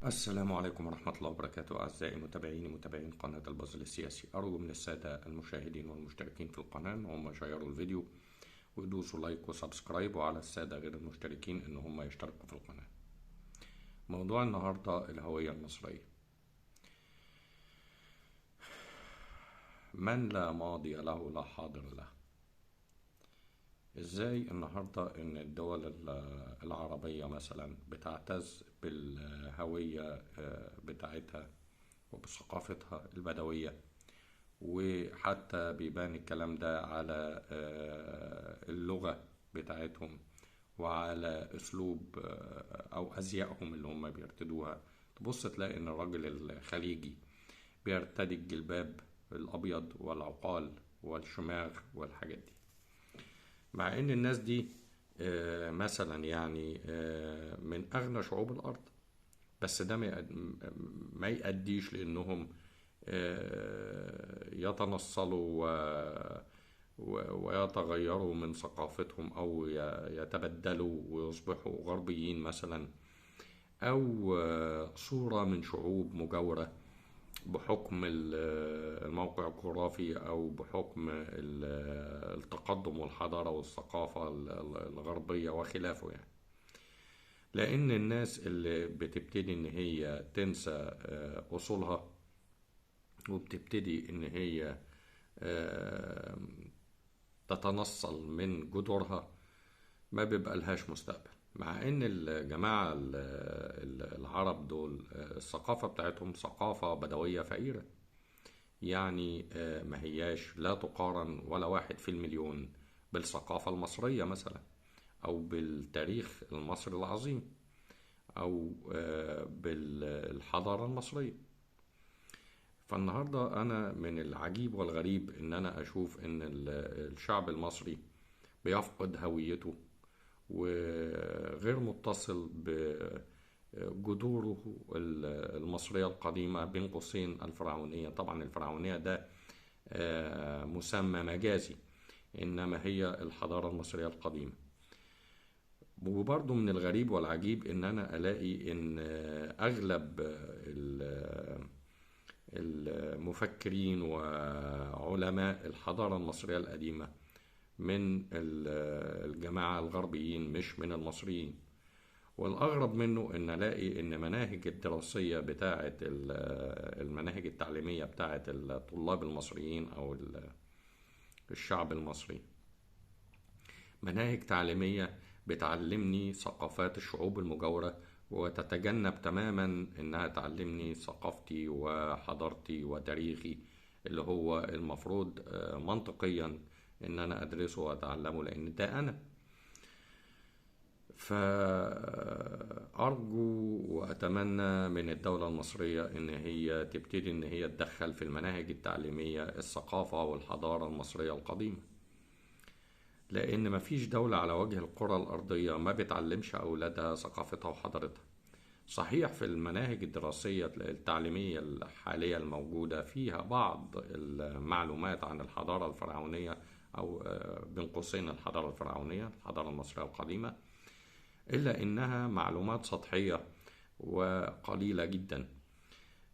السلام عليكم ورحمة الله وبركاته. أعزائي متابعين قناة البازل السياسي، أرجو من السادة المشاهدين والمشتركين في القناة إن هم يشيروا الفيديو ويدوسوا لايك وسبسكرايب، وعلى السادة غير المشتركين إن هم يشتركوا في القناة. موضوع النهاردة الهوية المصرية. من لا ماضي له لا حاضر له. إزاي النهاردة إن الدول العربية مثلا بتعتز بالهوية بتاعتها وبثقافتها البدوية، وحتى بيبان الكلام ده على اللغة بتاعتهم وعلى أسلوب أو أزيائهم اللي هم بيرتدوها. تبص تلاقي إن الراجل الخليجي بيرتدي الجلباب الأبيض والعقال والشماغ والحاجات دي، مع إن الناس دي مثلا يعني من أغنى شعوب الأرض، بس ده ما يأديش لأنهم يتنصلوا ويتغيروا من ثقافتهم أو يتبدلوا ويصبحوا غربيين مثلا، أو صورة من شعوب مجاورة بحكم الموقع الجغرافي أو بحكم التقدم والحضارة والثقافة الغربية وخلافه يعني. لأن الناس اللي بتبتدي إن هي تنسى أصولها وبتبتدي إن هي تتنصل من جذورها ما بيبقى لهاش مستقبل. مع ان الجماعة العرب دول الثقافة بتاعتهم ثقافة بدوية فقيرة، يعني ما هياش لا تقارن ولا واحد في المليون بالثقافة المصرية مثلا، او بالتاريخ المصري العظيم، او بالحضارة المصرية. فالنهاردة أنا من العجيب والغريب إن أنا أشوف إن الشعب المصري بيفقد هويته وغير متصل بجذوره المصرية القديمة، بين قوسين الفرعونية. طبعا الفرعونية ده مسمى مجازي، إنما هي الحضارة المصرية القديمة. وبرضه من الغريب والعجيب إن أنا ألاقي إن أغلب المفكرين وعلماء الحضارة المصرية القديمة من الجماعة الغربيين مش من المصريين. والأغرب منه إن ألاقي إن مناهج الدراسية بتاعة المناهج التعليمية بتاعة الطلاب المصريين أو الشعب المصري مناهج تعليمية بتعلمني ثقافات الشعوب المجاورة، وتتجنب تماما انها تعلمني ثقافتي وحضارتي وتاريخي اللي هو المفروض منطقيا ان انا ادرسه واتعلمه، لان ده انا. فأرجو وأتمنى من الدولة المصرية إن هي تبتدي إن هي تدخل في المناهج التعليمية الثقافة والحضارة المصرية القديمة، لأن مفيش دولة على وجه الكرة الأرضية ما بتعلمش أولادها ثقافتها وحضارتها. صحيح في المناهج الدراسية التعليمية الحالية الموجودة فيها بعض المعلومات عن الحضارة الفرعونية، أو بين قوسين الحضارة الفرعونية الحضارة المصرية القديمة، إلا إنها معلومات سطحية وقليلة جدا،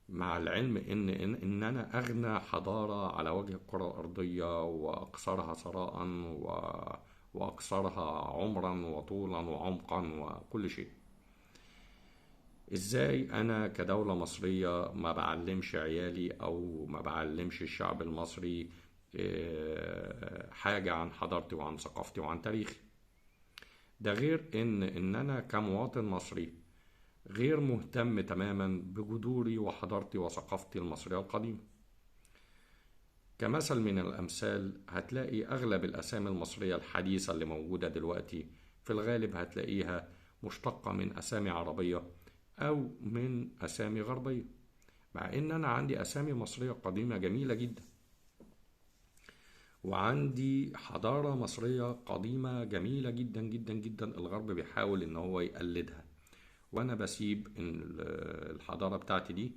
مع العلم إننا أغنى حضارة على وجه الكرة الأرضية وأكثرها ثراء وأكثرها عمرا وطولا وعمقا وكل شيء. إزاي أنا كدولة مصرية ما بعلمش عيالي أو ما بعلمش الشعب المصري حاجة عن حضارتي وعن ثقافتي وعن تاريخي؟ ده غير إن أنا كمواطن مصري غير مهتم تماما بجذوري وحضارتي وثقافتي المصرية القديمة. كمثل من الأمثال، هتلاقي أغلب الأسامي المصرية الحديثة اللي موجودة دلوقتي في الغالب هتلاقيها مشتقة من أسامي عربية أو من أسامي غربية، مع إن أنا عندي أسامي مصرية قديمة جميلة جدا، وعندي حضارة مصرية قديمة جميلة جدا جدا جدا. الغرب بيحاول إن هو يقلدها، وانا بسيب الحضارة بتاعتي دي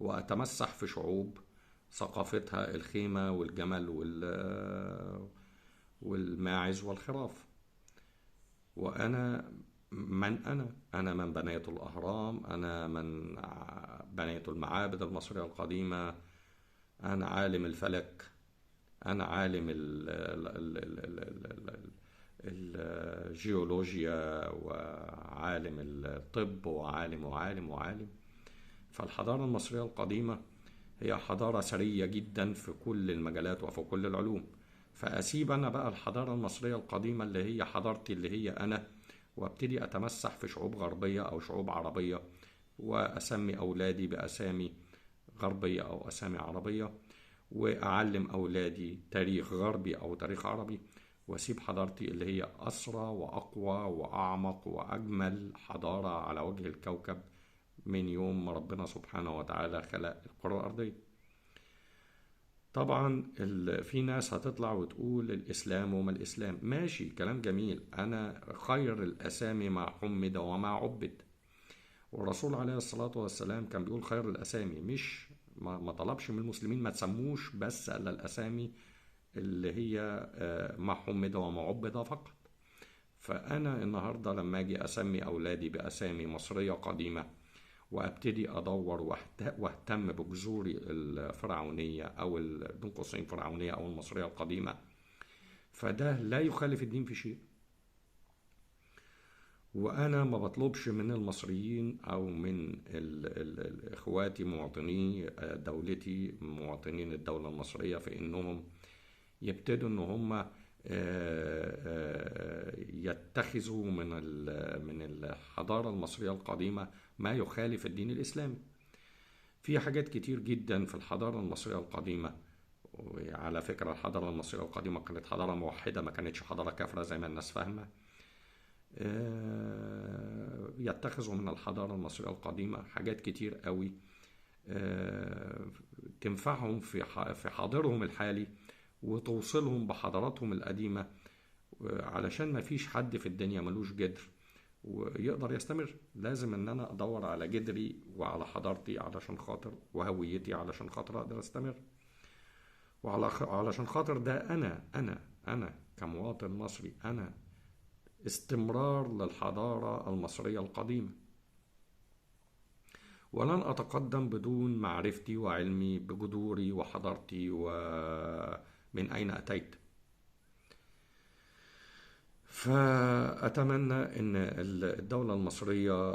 واتمسح في شعوب ثقافتها الخيمة والجمل والماعز والخراف. وانا من أنا من بنيت الأهرام، أنا من بنيت المعابد المصرية القديمة، أنا عالم الفلك، أنا عالم الجيولوجيا، وعالم الطب، وعالم. فالحضارة المصرية القديمة هي حضارة ثرية جدا في كل المجالات وفي كل العلوم. فأسيب أنا بقى الحضارة المصرية القديمة اللي هي حضارتي، اللي هي أنا، وابتدي أتمسح في شعوب غربية أو شعوب عربية، وأسمي أولادي بأسامي غربية أو أسامي عربية، وأعلم أولادي تاريخ غربي أو تاريخ عربي، وأسيب حضارتي اللي هي أسرى وأقوى وأعمق وأجمل حضارة على وجه الكوكب من يوم ما ربنا سبحانه وتعالى خلق الكرة الأرضية. طبعا في ناس هتطلع وتقول الإسلام وما الإسلام، ماشي، كلام جميل. أنا خير الأسامي ما حمد وما عبد، والرسول عليه الصلاة والسلام كان بيقول خير الأسامي، مش ما طلبش من المسلمين ما تسموش بس إلا الأسامي اللي هي ما حمد وما عبد فقط. فأنا النهاردة لما أجي أسمي أولادي بأسامي مصرية قديمة، وابتدي ادور واهتم بجذوري الفرعونيه او بين قوسين فرعونيه او المصريه القديمه، فده لا يخالف الدين في شيء. وانا ما بطلبش من المصريين او من اخواتي مواطني دولتي، مواطنين الدوله المصريه، في انهم يبتدوا ان هم يتخذوا من الحضاره المصريه القديمه ما يخالف الدين الاسلامي. في حاجات كتير جدا في الحضارة المصرية القديمة، وعلى فكرة الحضارة المصرية القديمة كانت حضارة موحدة، ما كانتش حضارة كافرة زي ما الناس فاهمة. يتخذوا من الحضارة المصرية القديمة حاجات كتير قوي تنفعهم في حاضرهم الحالي، وتوصلهم بحضاراتهم القديمة، علشان ما فيش حد في الدنيا ملوش جدر ويقدر يستمر. لازم ان انا ادور على جدري وعلى حضارتي علشان خاطر، وهويتي علشان خاطر اقدر استمر. علشان خاطر ده انا كمواطن مصري، انا استمرار للحضارة المصرية القديمة. ولن اتقدم بدون معرفتي وعلمي بجذوري وحضارتي ومن اين اتيت. فأتمنى أن الدولة المصرية،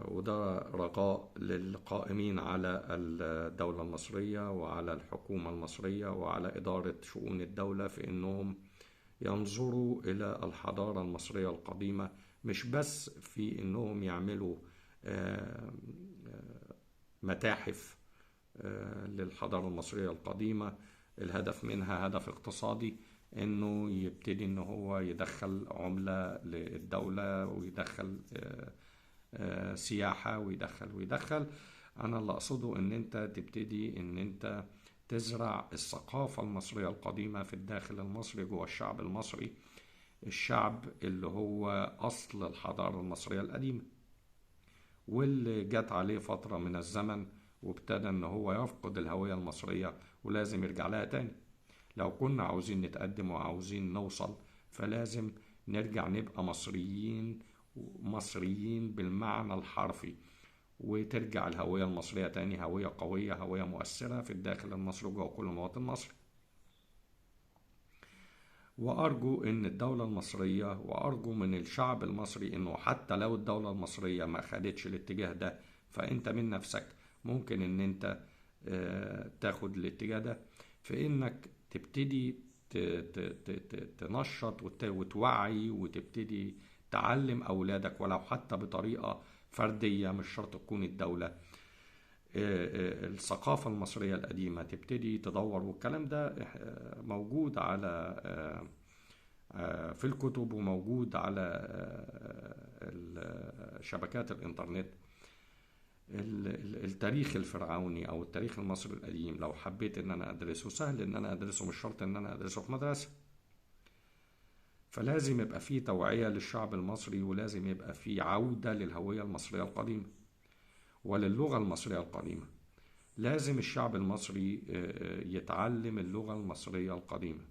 وده رجاء للقائمين على الدولة المصرية وعلى الحكومة المصرية وعلى إدارة شؤون الدولة، في أنهم ينظروا إلى الحضارة المصرية القديمة، مش بس في أنهم يعملوا متاحف للحضارة المصرية القديمة، الهدف منها هدف اقتصادي، انه يبتدي ان هو يدخل عملة للدولة، ويدخل سياحة، ويدخل. انا اللي اقصده ان انت تبتدي ان انت تزرع الثقافة المصرية القديمة في الداخل المصري جوه الشعب المصري، الشعب اللي هو اصل الحضارة المصرية القديمة، واللي جات عليه فترة من الزمن وابتدى ان هو يفقد الهوية المصرية ولازم يرجع لها تاني. لو كنا عاوزين نتقدم وعاوزين نوصل، فلازم نرجع نبقى مصريين بالمعنى الحرفي، وترجع الهوية المصرية تاني هوية قوية، هوية مؤثرة في الداخل المصري جوه كل مواطن مصري. وأرجو إن الدولة المصرية، وأرجو من الشعب المصري، إنه حتى لو الدولة المصرية ما خدتش الاتجاه ده، فأنت من نفسك ممكن إن أنت تاخد الاتجاه ده، في إنك تبتدي تنشط وتوعي، وتبتدي تعلم أولادك ولو حتى بطريقة فردية، مش شرط تكون الدولة، الثقافة المصرية القديمة، تبتدي تدور. والكلام ده موجود على في الكتب، وموجود على شبكات الإنترنت. التاريخ الفرعوني أو التاريخ المصري القديم، لو حبيت إن أنا أدرسه، سهل إن أنا أدرسه، مش شرط إن أنا أدرسه في مدرسة. فلازم يبقى فيه توعية للشعب المصري، ولازم يبقى فيه عودة للهوية المصرية القديمة وللغة المصرية القديمة. لازم الشعب المصري يتعلم اللغة المصرية القديمة،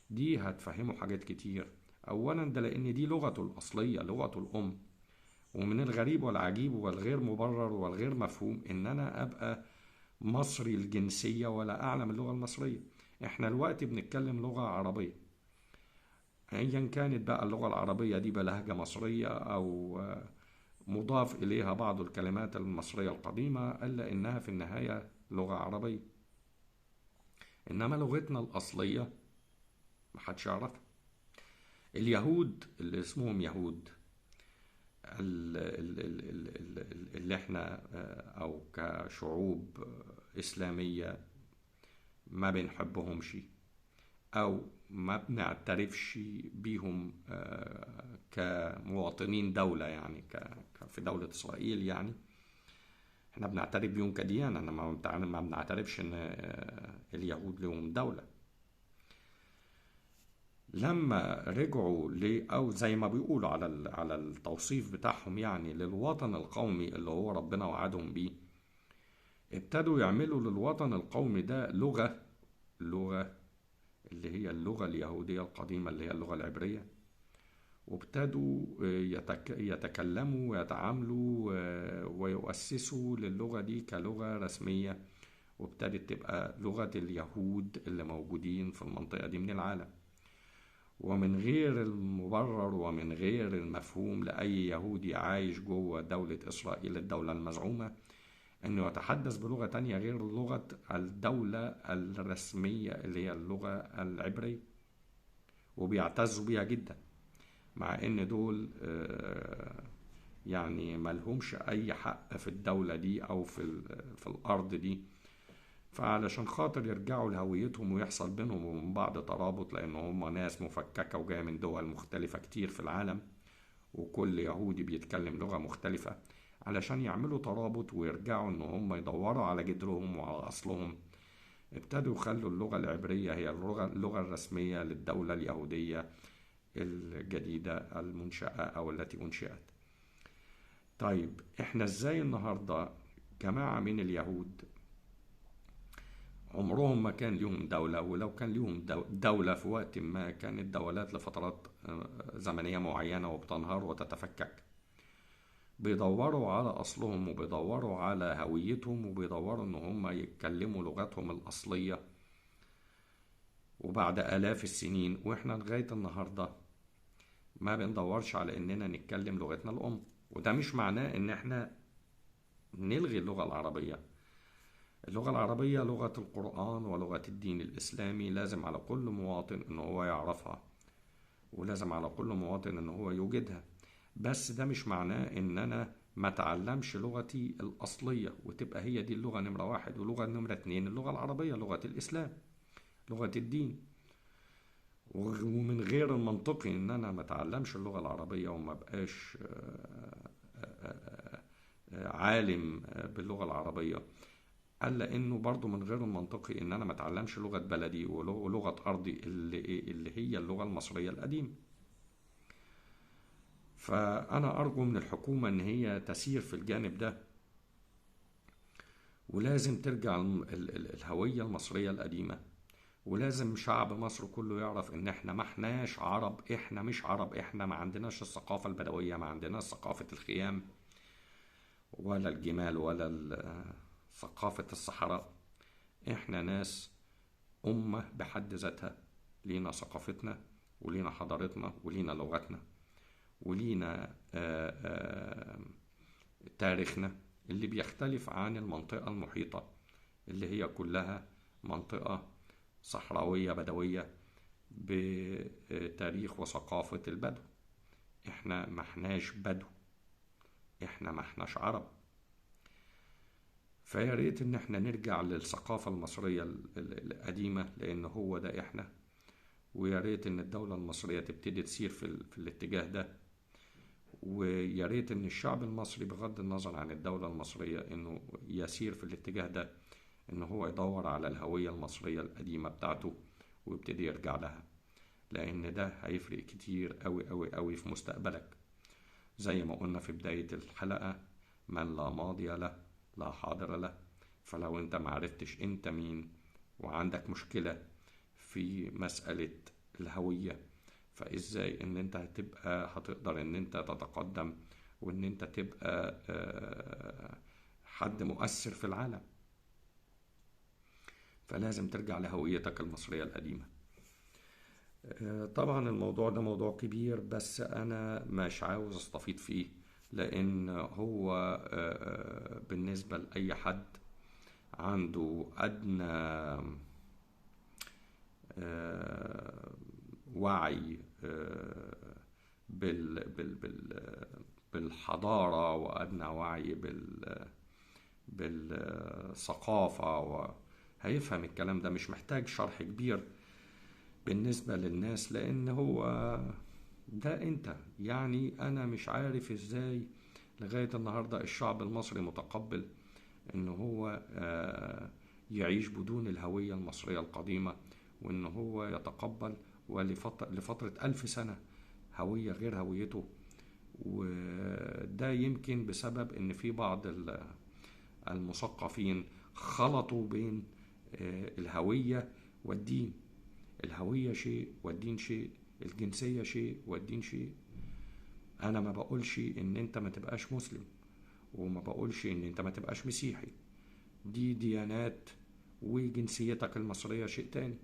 دي هتفهمه حاجات كتير. أولا ده لأن دي لغته الأصلية، لغته الأم، ومن الغريب والعجيب والغير مبرر والغير مفهوم ان انا ابقى مصري الجنسية ولا اعلم اللغة المصرية. احنا الوقت بنتكلم لغة عربية، ايا كانت بقى اللغة العربية دي بلهجة مصرية او مضاف اليها بعض الكلمات المصرية القديمة، الا انها في النهاية لغة عربية. انما لغتنا الاصلية محدش يعرفها. اليهود اللي اسمهم يهود، اللي احنا او كشعوب اسلامية ما بنحبهمش او ما بنعترفش بيهم كمواطنين دولة، يعني في دولة اسرائيل. يعني احنا بنعترف بيهم كديانة، انما ما بنعترفش ان اليهود لهم دولة. لما رجعوا او زي ما بيقولوا على التوصيف بتاعهم يعني للوطن القومي اللي هو ربنا وعدهم بيه، ابتدوا يعملوا للوطن القومي ده لغة اللي هي اللغة اليهودية القديمة اللي هي اللغة العبرية، وابتدوا يتكلموا ويتعاملوا ويؤسسوا للغة دي كلغة رسمية، وابتدت تبقى لغة اليهود اللي موجودين في المنطقة دي من العالم. ومن غير المبرر ومن غير المفهوم لأي يهودي عايش جوه دولة إسرائيل الدولة المزعومة أنه يتحدث بلغة تانية غير لغة الدولة الرسمية اللي هي اللغة العبرية، وبيعتزوا بيها جدا، مع أن دول يعني ملهمش أي حق في الدولة دي أو في الأرض دي. فعلشان خاطر يرجعوا لهويتهم ويحصل بينهم وبين بعض ترابط، لأن هم ناس مفككة وجاية من دول مختلفة كتير في العالم، وكل يهودي بيتكلم لغة مختلفة، علشان يعملوا ترابط ويرجعوا ان هم يدوروا على جذرهم وعلى اصلهم، ابتدوا يخلوا اللغة العبرية هي اللغة الرسمية للدولة اليهودية الجديدة المنشأة او التي انشئت. طيب احنا ازاي النهاردة جماعة من اليهود عمرهم ما كان لهم دولة، ولو كان لهم دولة في وقت ما كانت دولات لفترات زمنية معينة وبتنهار وتتفكك، بيدوروا على أصلهم وبيدوروا على هويتهم وبيدوروا إن هم يتكلموا لغتهم الأصلية. وبعد آلاف السنين وإحنا لغاية النهاردة ما بندورش على إننا نتكلم لغتنا الأم. وده مش معناه إن إحنا نلغي اللغة العربية. اللغة العربية لغة القرآن ولغة الدين الإسلامي، لازم على كل مواطن إن هو يعرفها، ولازم على كل مواطن إن هو يوجدها. بس ده مش معناه إن أنا ما تعلمش لغتي الأصلية وتبقى هي دي اللغة نمرة واحد، ولغة نمرة اتنين اللغة العربية لغة الإسلام لغة الدين. ومن غير المنطقي إن أنا ما تعلمش اللغة العربية وما بقاش عالم باللغة العربية، الا انه برضو من غير المنطقي ان انا ما اتعلمش لغه بلدي ولغه ارضي اللي هي اللغه المصريه القديمه. فانا ارجو من الحكومه ان هي تسير في الجانب ده، ولازم ترجع الهويه المصريه القديمه، ولازم شعب مصر كله يعرف ان احنا ما احناش عرب، احنا مش عرب، احنا ما عندناش الثقافه البدويه، ما عندناش ثقافه الخيام ولا الجمال ولا ثقافه الصحراء. احنا ناس أمة بحد ذاتها، لينا ثقافتنا ولينا حضارتنا ولينا لغتنا ولينا تاريخنا اللي بيختلف عن المنطقة المحيطة اللي هي كلها منطقة صحراوية بدوية بتاريخ وثقافة البدو. احنا ما احناش بدو، احنا ما احناش عرب. فيا ريت ان احنا نرجع للثقافة المصرية القديمة، لان هو ده احنا. ويا ريت ان الدولة المصرية تبتدي تسير في الاتجاه ده. ويا ريت ان الشعب المصري بغض النظر عن الدولة المصرية انه يسير في الاتجاه ده، انه هو يدور على الهوية المصرية القديمة بتاعته ويبتدي يرجع لها، لان ده هيفرق كتير قوي قوي قوي في مستقبلك. زي ما قلنا في بداية الحلقة، من لا ماضي له لا حاضر له. فلو انت معرفتش انت مين وعندك مشكلة في مسألة الهوية، فازاي ان انت هتقدر ان انت تتقدم وان انت تبقى حد مؤثر في العالم. فلازم ترجع لهويتك المصرية القديمة. طبعا الموضوع ده موضوع كبير، بس انا مش عاوز استفيض فيه، لان هو بالنسبة لأي حد عنده أدنى وعي بالحضارة، وأدنى وعي بالثقافة، هيفهم الكلام ده. مش محتاج شرح كبير بالنسبة للناس، لأن هو ده أنت. يعني أنا مش عارف إزاي لغاية النهاردة الشعب المصري متقبل إن هو يعيش بدون الهوية المصرية القديمة، وإن هو يتقبل لفترة 1000 سنة هوية غير هويته. وده يمكن بسبب إن في بعض المثقفين خلطوا بين الهوية والدين. الهوية شيء والدين شيء، الجنسية شيء والدين شيء. أنا ما بقولش إن أنت ما تبقاش مسلم، وما بقولش إن أنت ما تبقاش مسيحي، دي ديانات، وجنسيتك المصرية شيء تاني.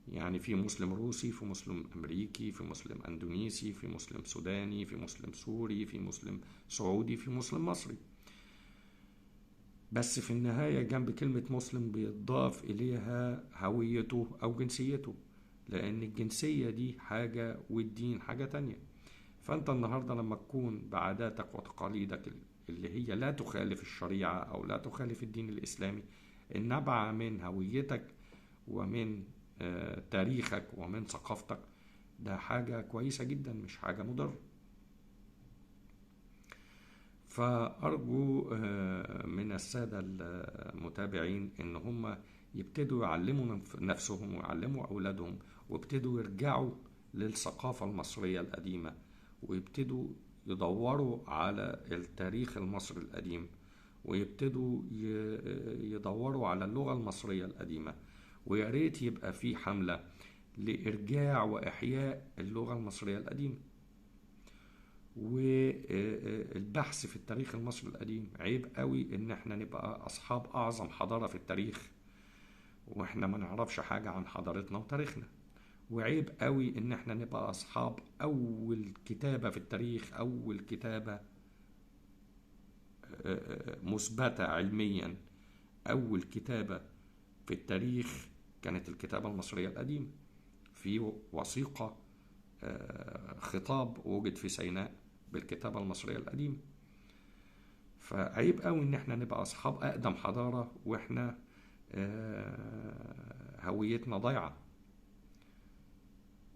يعني في مسلم روسي، في مسلم أمريكي، في مسلم أندونيسي، في مسلم سوداني، في مسلم سوري، في مسلم سعودي، في مسلم مصري. بس في النهاية جنب كلمة مسلم بيضاف إليها هويته أو جنسيته، لأن الجنسية دي حاجة والدين حاجة تانية. فأنت النهاردة لما تكون بعاداتك وتقاليدك اللي هي لا تخالف الشريعة أو لا تخالف الدين الإسلامي، النبع من هويتك ومن تاريخك ومن ثقافتك، ده حاجة كويسة جدا، مش حاجة مضرة. فأرجو من السادة المتابعين إن هم يبتدوا يعلموا نفسهم ويعلموا أولادهم، ويبتدوا يرجعوا للثقافة المصرية القديمة، ويبتدوا يدوروا على التاريخ المصري القديم، ويبتدوا يدوروا على اللغة المصرية القديمة. ويا ريت يبقى في حملة لإرجاع وإحياء اللغة المصرية القديمة. والبحث في التاريخ المصري القديم، عيب قوي ان احنا نبقى اصحاب اعظم حضارة في التاريخ واحنا ما نعرفش حاجة عن حضارتنا وتاريخنا. وعيب قوي ان احنا نبقى اصحاب اول كتابة في التاريخ، اول كتابة مثبتة علميا، اول كتابة في التاريخ كانت الكتابة المصرية القديمة، في وثيقة خطاب وجد في سيناء بالكتابة المصرية القديمة. فعيب قوي ان احنا نبقى اصحاب اقدم حضارة واحنا هويتنا ضايعة.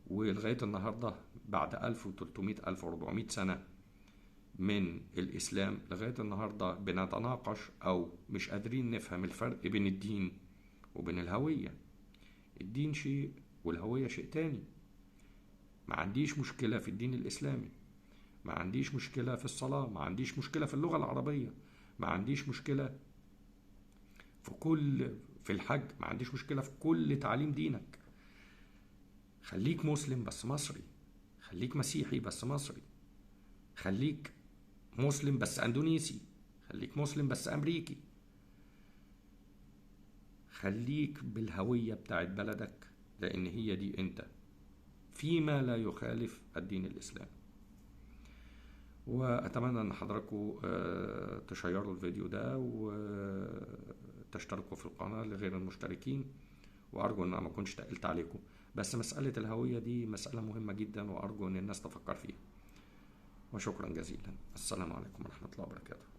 ولغاية النهاردة بعد 1300 1400 سنة من الإسلام، لغاية النهاردة بنتناقش أو مش قادرين نفهم الفرق بين الدين وبين الهوية. الدين شيء والهوية شيء تاني. ما عنديش مشكلة في الدين الإسلامي، ما عنديش مشكلة في الصلاة، ما عنديش مشكلة في اللغة العربية، ما عنديش مشكلة في الحج، ما عنديش مشكلة في كل تعليم دينك. خليك مسلم بس مصري، خليك مسيحي بس مصري، خليك مسلم بس أندونيسي، خليك مسلم بس أمريكي. خليك بالهوية بتاعت بلدك، لأن هي دي أنت، فيما لا يخالف الدين الإسلامي. وأتمنى أن حضراتكم تشيروا الفيديو ده وتشتركوا في القناة لغير المشتركين، وأرجو أن ما أكونش تقلت عليكم. بس مسألة الهوية دي مسألة مهمة جدا، وأرجو أن الناس تفكر فيها. وشكرا جزيلا. السلام عليكم ورحمة الله وبركاته.